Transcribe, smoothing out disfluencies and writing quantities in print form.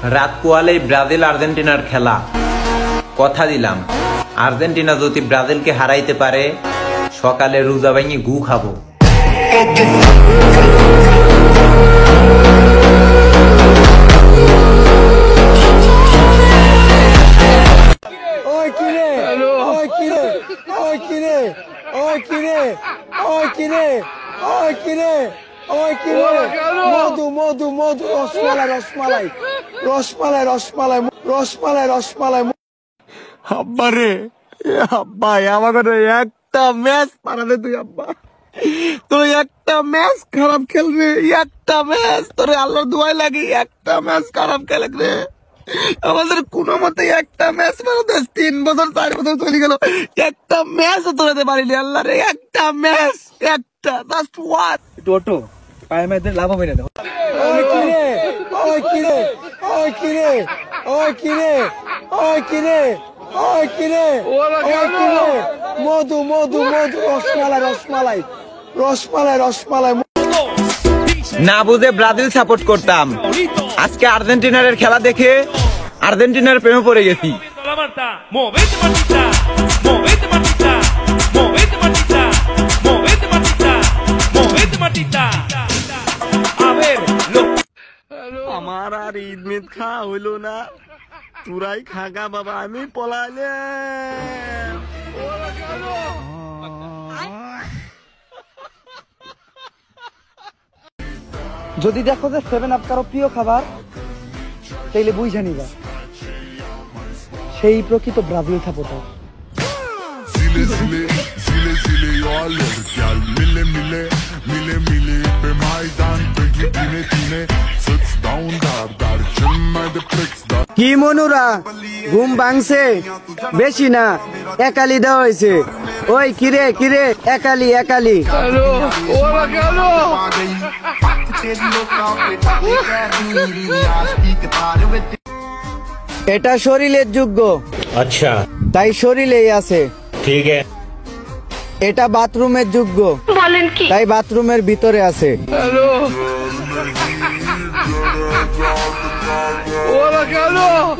রাত পোয়ালেই ব্রাজিল আর্জেন্টিনার খেলা। কথা দিলাম, আর্জেন্টিনা যদি ব্রাজিলকে হারাইতে পারে সকালে রোজা ভাঙি গু খাবো। মধু মধু মধু রসমালাই রসমালাই রসমালাই রসমালাই রসমালাই রসমালাই। আব্বা রে, আব্বা আমাকে একটা ম্যাচ পারালে তুই, আব্বা তোর একটা ম্যাচ খারাপ খেলবে, একটা ম্যাচ তোর আল্লাহর দোয়াই লাগে, একটা ম্যাচ খারাপ খেলে রে। আমাদের কোনো মতে একটা ম্যাচ পারতে 3 বছর 4 বছর চলে গেল, একটা ম্যাচ তোরাতে পারিনি আল্লাহ রে, একটা ম্যাচ, একটা জাস্ট ওয়ান। টোটো পায়ে মেয়েদের লাভ হবে না। ওই কিরে ওই কিরে ওই কিরে ওই কিরে ওই কিরে ওই কিরে ওই কিরে মধু মধু মধু রসমালাই রসমালাই রসমালাই রসমালাই। না বুঝে ব্রাজিল সাপোর্ট করতাম, আজকে আর্জেন্টিনার খেলা দেখে আর্জেন্টিনার প্রেমে পড়ে গেছি। আমার আর ঈদ মিদ খাওয়া হইলো না, তুরাই খাগা বাবা, আমি পলাইলে। যদি দেখো যে 7 আপ কারো প্রিয় খাবার, তাইলে বুঝা নিবা সেই প্রকৃত ব্রাজিল সাপোর্টার। কি মনুরা ঘুম ভাঙছে বেশি না, একালি দেওয়া হয়েছে। ওই কিরে কিরে একালি একালি। এটা শরীরের যোগ্য, আচ্ছা তাই শরীরেই আছে। ঠিক আছে। এটা বাথরুমের যোগ্য, তাই বাথরুমের ভিতরে আছে। Hola, Carlos.